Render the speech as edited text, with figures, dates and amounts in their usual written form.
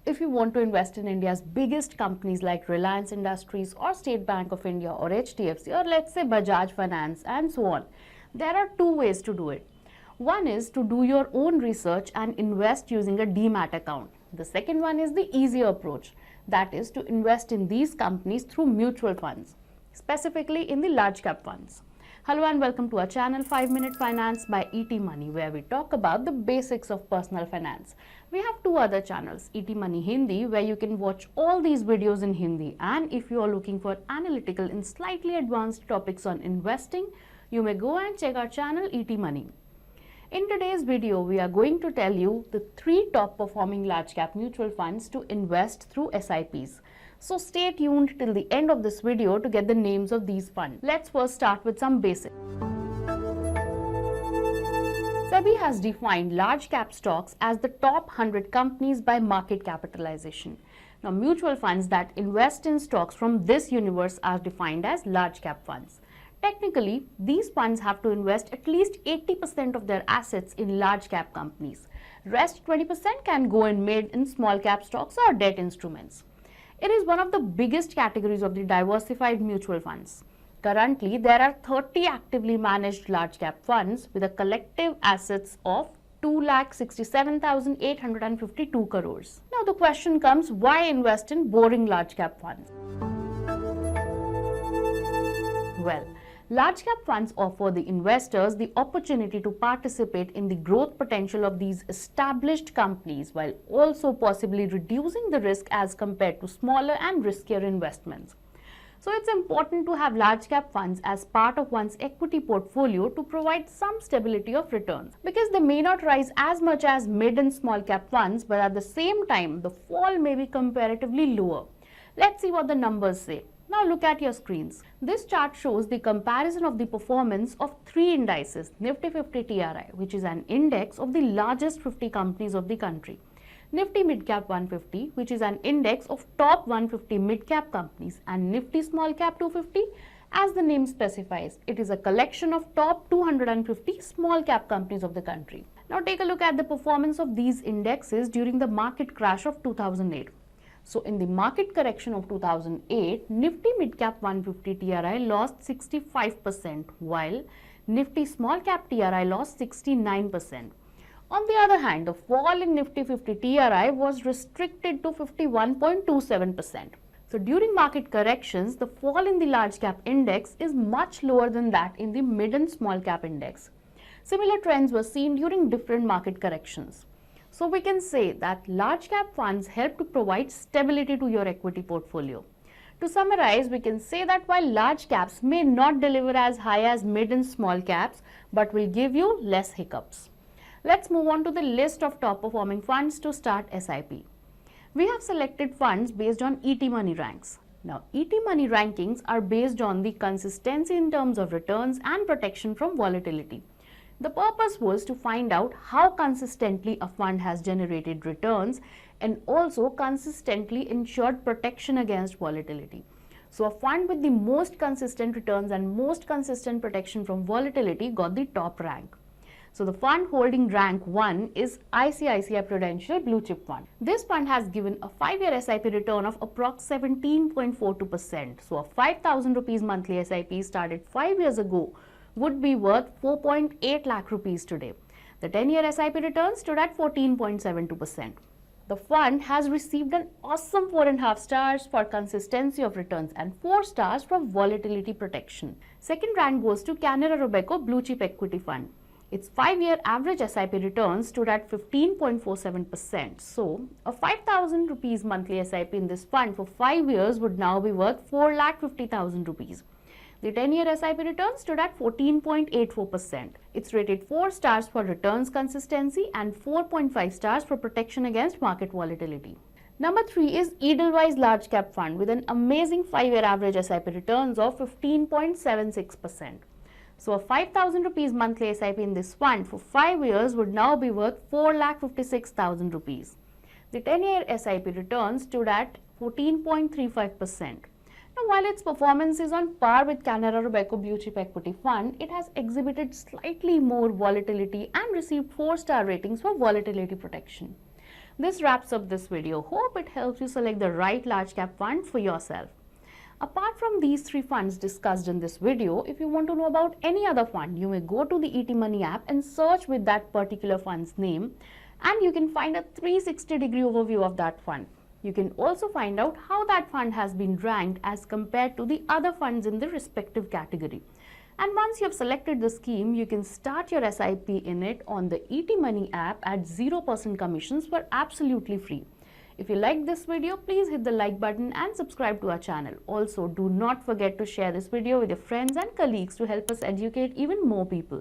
If you want to invest in India's biggest companies like Reliance Industries or State Bank of India or HDFC or let's say Bajaj Finance and so on, there are two ways to do it. One is to do your own research and invest using a demat account. The second one is the easier approach, that is to invest in these companies through mutual funds, specifically in the large cap funds. Hello and welcome to our channel 5 Minute Finance by ET Money, where we talk about the basics of personal finance. We have two other channels, ET Money Hindi, where you can watch all these videos in Hindi, and if you are looking for analytical and slightly advanced topics on investing, you may go and check our channel ET Money. In today's video, we are going to tell you the 3 top performing large cap mutual funds to invest through SIPs. So stay tuned till the end of this video to get the names of these funds. Let's first start with some basics. SEBI has defined large cap stocks as the top 100 companies by market capitalization. Now, mutual funds that invest in stocks from this universe are defined as large cap funds. Technically, these funds have to invest at least 80% of their assets in large cap companies. Rest 20% can go in mid and small cap stocks or debt instruments. It is one of the biggest categories of the diversified mutual funds. Currently, there are 30 actively managed large cap funds with a collective assets of 2,67,852 crores. Now the question comes, why invest in boring large cap funds? Well, large cap funds offer the investors the opportunity to participate in the growth potential of these established companies while also possibly reducing the risk as compared to smaller and riskier investments. So it's important to have large cap funds as part of one's equity portfolio to provide some stability of returns, because they may not rise as much as mid and small cap funds, but at the same time the fall may be comparatively lower. Let's see what the numbers say. Now look at your screens. This chart shows the comparison of the performance of 3 indices, Nifty 50 TRI, which is an index of the largest 50 companies of the country. Nifty Mid Cap 150, which is an index of top 150 mid cap companies, and Nifty Small Cap 250, as the name specifies, it is a collection of top 250 small cap companies of the country. Now take a look at the performance of these indexes during the market crash of 2008. So in the market correction of 2008, Nifty Mid Cap 150 TRI lost 65%, while Nifty Small Cap TRI lost 69%. On the other hand, the fall in Nifty 50 TRI was restricted to 51.27%. So during market corrections, the fall in the large cap index is much lower than that in the mid and small cap index. Similar trends were seen during different market corrections. So we can say that large cap funds help to provide stability to your equity portfolio. To summarize, we can say that while large caps may not deliver as high as mid and small caps, but will give you less hiccups. Let's move on to the list of top performing funds to start SIP. We have selected funds based on ET Money ranks. Now, ET Money rankings are based on the consistency in terms of returns and protection from volatility. The purpose was to find out how consistently a fund has generated returns and also consistently ensured protection against volatility. So a fund with the most consistent returns and most consistent protection from volatility got the top rank. So the fund holding rank 1 is ICICI Prudential Blue Chip Fund. This fund has given a 5-year SIP return of approx 17.42%. So a 5,000 rupees monthly SIP started 5 years ago would be worth 4.8 lakh rupees today. The 10-year SIP return stood at 14.72%. The fund has received an awesome 4.5 stars for consistency of returns and 4 stars for volatility protection. Second rank goes to Canara Robeco Blue Chip Equity Fund. Its 5-year average SIP return stood at 15.47%. So, a 5,000 rupees monthly SIP in this fund for 5 years would now be worth 4,50,000 rupees. The 10-year SIP return stood at 14.84%. It's rated 4 stars for returns consistency and 4.5 stars for protection against market volatility. Number 3 is Edelweiss Large Cap Fund with an amazing 5-year average SIP returns of 15.76%. So a 5,000 rupees monthly SIP in this fund for 5 years would now be worth 4,56,000 rupees. The 10-year SIP return stood at 14.35%. Now, while its performance is on par with Canara Robeco Blue Chip Equity Fund, it has exhibited slightly more volatility and received 4-star ratings for volatility protection. This wraps up this video. Hope it helps you select the right large cap fund for yourself. Apart from these 3 funds discussed in this video, if you want to know about any other fund, you may go to the ET Money app and search with that particular fund's name, and you can find a 360-degree overview of that fund. You can also find out how that fund has been ranked as compared to the other funds in the respective category. And once you have selected the scheme, you can start your SIP in it on the ET Money app at 0% commissions for absolutely free. If you like this video, please hit the like button and subscribe to our channel. Also, do not forget to share this video with your friends and colleagues to help us educate even more people.